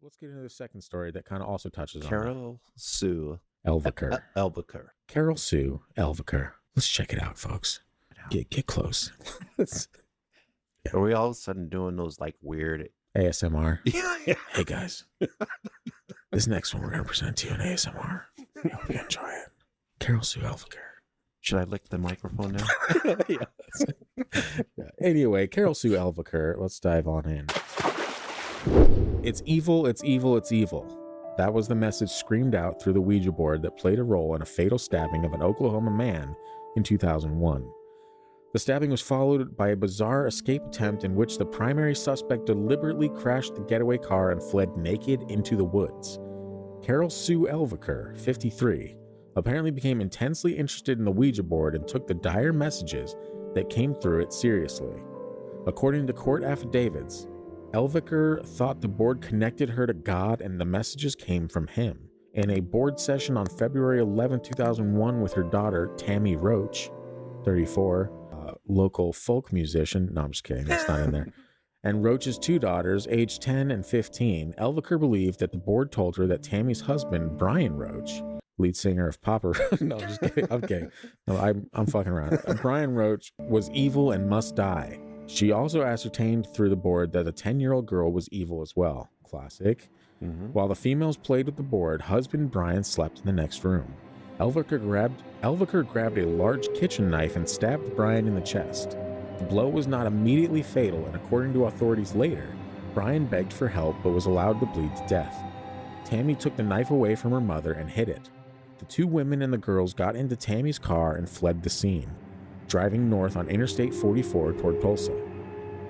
let's get into the second story that kind of also touches on Carol Sue Elviker. Elviker. Carol Sue Elviker. Let's check it out, folks. Get close. Are we all of a sudden doing those like weird ASMR? Yeah. Hey guys, this next one we're gonna present to you in ASMR. I hope you enjoy it. Carol Sue Elviker. Should I lick the microphone now? Yeah. Anyway, Carol Sue Elviker. Let's dive on in. It's evil, it's evil, it's evil. That was the message screamed out through the Ouija board that played a role in a fatal stabbing of an Oklahoma man in 2001. The stabbing was followed by a bizarre escape attempt in which the primary suspect deliberately crashed the getaway car and fled naked into the woods. Carol Sue Elviker, 53, apparently became intensely interested in the Ouija board and took the dire messages that came through it seriously. According to court affidavits, Elviker thought the board connected her to God and the messages came from him. In a board session on February 11, 2001 with her daughter, Tammy Roach, 34, local folk musician. No, I'm just kidding. That's not in there. And Roach's two daughters, aged 10 and 15, Elviker believed that the board told her that Tammy's husband, Brian Roach, lead singer of Papa Roach. No, I'm just kidding. I'm kidding. No, I'm fucking around. Brian Roach was evil and must die. She also ascertained through the board that a 10-year-old girl was evil as well. Classic. Mm-hmm. While the females played with the board, husband Brian slept in the next room. Elviker grabbed a large kitchen knife and stabbed Brian in the chest. The blow was not immediately fatal, and according to authorities later, Brian begged for help but was allowed to bleed to death. Tammy took the knife away from her mother and hid it. The two women and the girls got into Tammy's car and fled the scene, driving north on Interstate 44 toward Tulsa.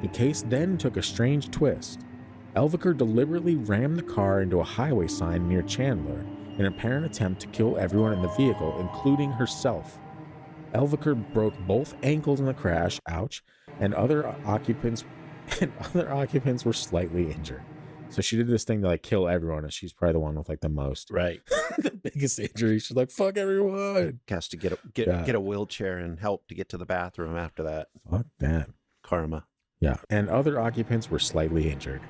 The case then took a strange twist. Elviker deliberately rammed the car into a highway sign near Chandler in an apparent attempt to kill everyone in the vehicle, including herself. Elviker broke both ankles in the crash, ouch, and other occupants were slightly injured. So she did this thing to like kill everyone, and she's probably the one with like the most, Right. the biggest injury. She's like, "Fuck everyone." Has to get a wheelchair and help to get to the bathroom after that. Fuck that. Karma. Yeah, and other occupants were slightly injured.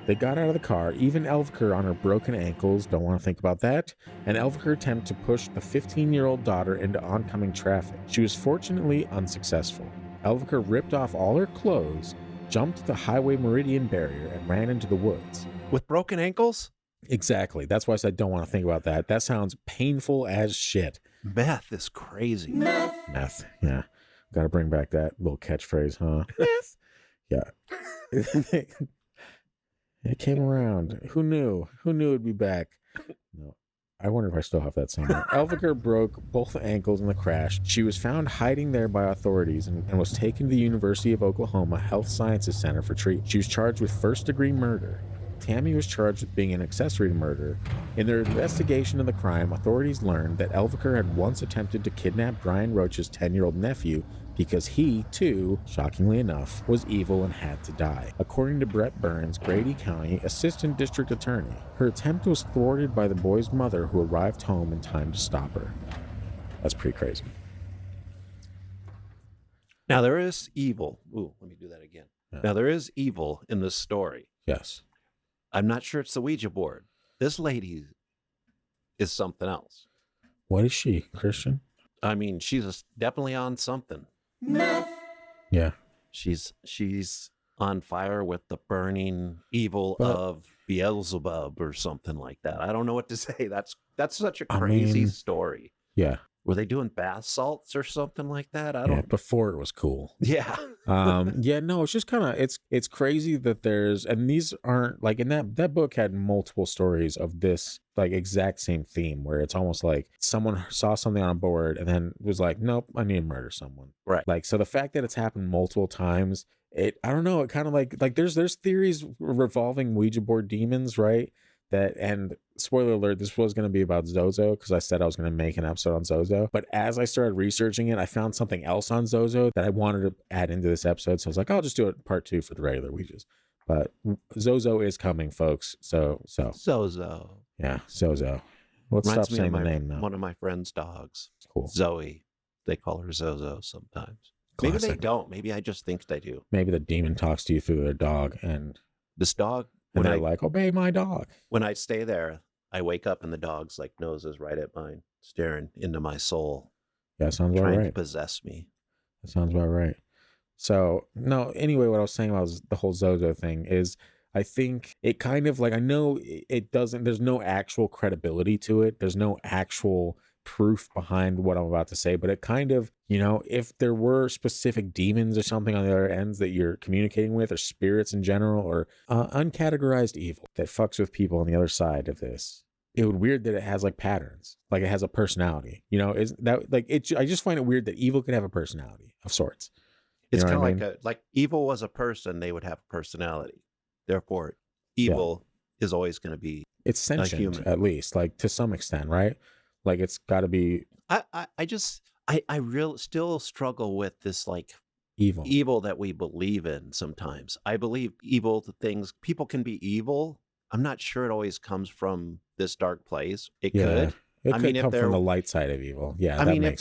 They got out of the car, even Elviker on her broken ankles, don't want to think about that, and Elviker attempted to push the 15-year-old daughter into oncoming traffic. She was fortunately unsuccessful. Elviker ripped off all her clothes, jumped the highway meridian barrier, and ran into the woods. With broken ankles? Exactly. That's why I said don't want to think about that. That sounds painful as shit. Meth is crazy. Meth, yeah. Got to bring back that little catchphrase, huh? Meth. Yeah. It came around. Who knew? Who knew it'd be back? No. I wonder if I still have that somewhere. Elviker broke both ankles in the crash. She was found hiding there by authorities and was taken to the University of Oklahoma Health Sciences Center for treatment. She was charged with first-degree murder. Tammy was charged with being an accessory to murder. In their investigation of the crime, authorities learned that Elviker had once attempted to kidnap Brian Roach's 10-year-old nephew because he, too, shockingly enough, was evil and had to die. According to Brett Burns, Grady County Assistant District Attorney, her attempt was thwarted by the boy's mother, who arrived home in time to stop her. That's pretty crazy. Now, there is evil. Ooh, let me do that again. Yeah. Now, there is evil in this story. Yes. I'm not sure it's the Ouija board. This lady is something else. What is she? Christian? I mean, she's definitely on something. Yeah. She's on fire with the burning evil of Beelzebub or something like that. I don't know what to say. That's such a crazy story. Yeah. Were they doing bath salts or something like that? I don't. Yeah, before it was cool. Yeah. Yeah, no, it's just kind of, it's crazy that there's, and these aren't like, in that book had multiple stories of this like exact same theme where it's almost like someone saw something on a board and then was like, nope, I need to murder someone. Right. Like, so the fact that it's happened multiple times, I don't know, it kind of like there's theories revolving Ouija board demons, right? That, and spoiler alert, this was going to be about Zozo because I said I was going to make an episode on Zozo. But as I started researching it, I found something else on Zozo that I wanted to add into this episode. So I was like, I'll just do it part 2 for the regular Ouijas. But Zozo is coming, folks. So. Zozo. Yeah, Zozo. Let's Reminds stop me saying of the name now. One of my friend's dogs. Cool. Zoe. They call her Zozo sometimes. Classic. Maybe they don't. Maybe I just think they do. Maybe the demon talks to you through their dog and... This dog And they're like, obey my dog. When I stay there, I wake up and the dog's like noses right at mine, staring into my soul. Yeah, that sounds about trying right. to possess me. That sounds about right. So, no, anyway, what I was saying about the whole Zozo thing is I think it kind of like, I know it doesn't, there's no actual credibility to it. There's no actual proof behind what I'm about to say, but it kind of, you know, if there were specific demons or something on the other ends that you're communicating with, or spirits in general, or uncategorized evil that fucks with people on the other side of this, it would weird that it has like patterns, like it has a personality, you know, is that like it? I just find it weird that evil could have a personality of sorts. It's kind of like evil was a person, they would have a personality. Therefore, evil is always going to be it's sentient, human. At least, like to some extent, right? Like it's got to be. I really still struggle with this like evil that we believe in. Sometimes I believe evil things. People can be evil. I'm not sure it always comes from this dark place. It could. It could come from the light side of evil. Yeah. I mean, if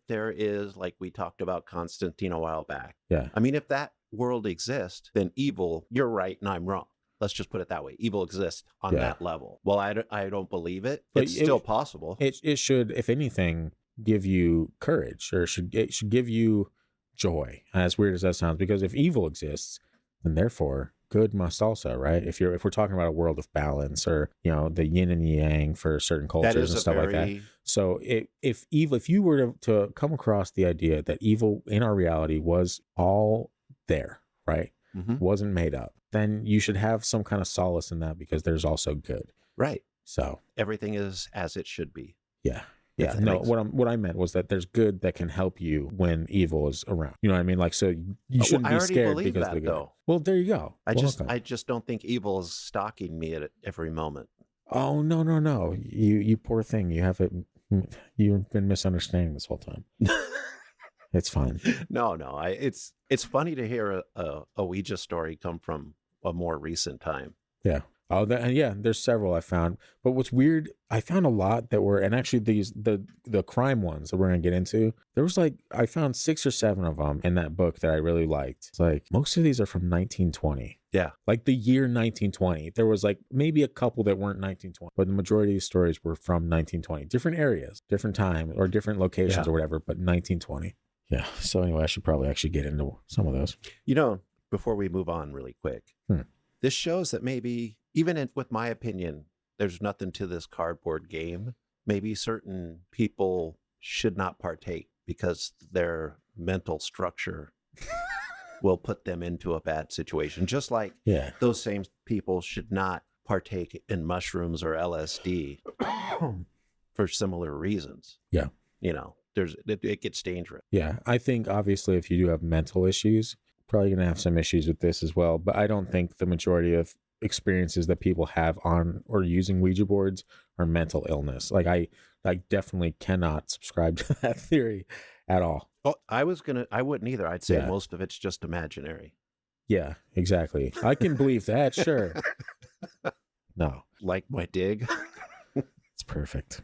there is, like we talked about Constantine a while back. Yeah. I mean, if that world exists, then evil, you're right and I'm wrong. Let's just put it that way. Evil exists on that level. Well, I don't believe it. But it's still possible. It should, if anything, give you courage, or it should give you joy. As weird as that sounds, because if evil exists, then therefore good must also, right? If we're talking about a world of balance, or you know, the yin and yang for certain cultures and stuff like that. So if you were to come across the idea that evil in our reality was all there, right? Mm-hmm. Wasn't made up, then you should have some kind of solace in that, because there's also good. Right. So everything is as it should be. Yeah. Yeah. No, what I meant was that there's good that can help you when evil is around. You know what I mean? Like, so you shouldn't be scared because of the good. Though. Well, there you go. I just don't think evil is stalking me at every moment. Oh, no. You poor thing. You've been misunderstanding this whole time. It's fine. No. It's funny to hear a Ouija story come from a more recent time. Yeah. Oh, there's several I found. But what's weird, I found a lot that were, and actually the crime ones that we're going to get into, there was like, I found 6 or 7 of them in that book that I really liked. It's like, most of these are from 1920. Yeah. Like the year 1920. There was like maybe a couple that weren't 1920, but the majority of these stories were from 1920. Different areas, different time, or different locations or whatever, but 1920. Yeah. So anyway, I should probably actually get into some of those. You know, before we move on really quick, this shows that maybe, even with my opinion, there's nothing to this cardboard game. Maybe certain people should not partake because their mental structure will put them into a bad situation. Just like those same people should not partake in mushrooms or LSD for similar reasons. Yeah. You know, it gets dangerous. Yeah. I think obviously if you do have mental issues, probably going to have some issues with this as well. But I don't think the majority of experiences that people have on or using Ouija boards are mental illness. Like I definitely cannot subscribe to that theory at all. Oh, I wouldn't either. I'd say most of it's just imaginary. Yeah, exactly. I can believe that. Sure. No. Like my dig. It's perfect.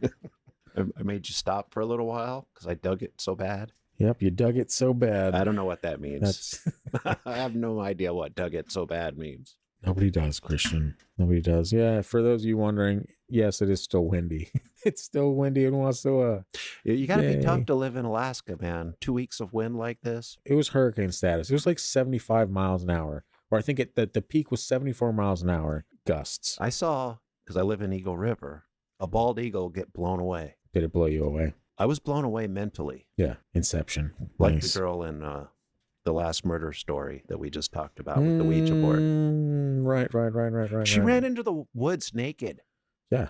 I made you stop for a little while because I dug it so bad. Yep, you dug it so bad. I don't know what that means. I have no idea what dug it so bad means. Nobody does, Christian. Nobody does. Yeah, for those of you wondering, yes, it is still windy. It's still windy in Wasilla. You got to be tough to live in Alaska, man. 2 weeks of wind like this. It was hurricane status. It was like 75 miles an hour. Or I think the peak was 74 miles an hour gusts. I saw, because I live in Eagle River, a bald eagle get blown away. Did it blow you away? I was blown away mentally. Yeah, Inception. Like the girl in the last murder story that we just talked about with the Ouija board. Right. She ran into the woods naked. Yeah.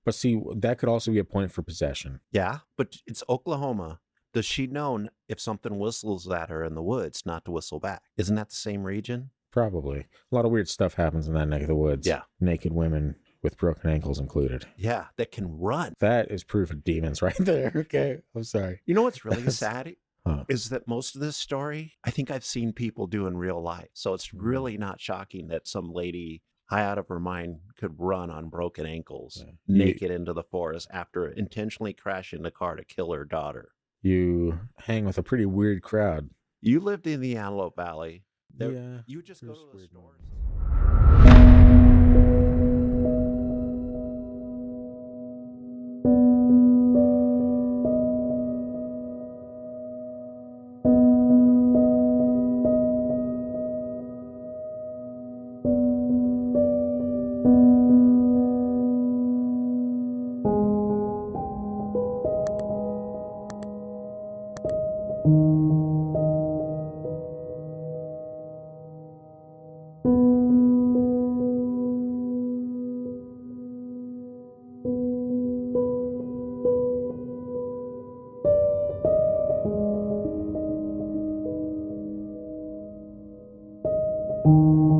But see, that could also be a point for possession. Yeah, but it's Oklahoma. Does she know if something whistles at her in the woods not to whistle back? Isn't that the same region? Probably. A lot of weird stuff happens in that neck of the woods. Yeah. Naked women with broken ankles included. Yeah, that can run. That is proof of demons right there. Okay, I'm sorry. You know what's really sad? Is that most of this story, I think I've seen people do in real life. So it's really not shocking that some lady high out of her mind could run on broken ankles, naked into the forest after intentionally crashing the car to kill her daughter. You hang with a pretty weird crowd. You lived in the Antelope Valley. You just go to the stores. you.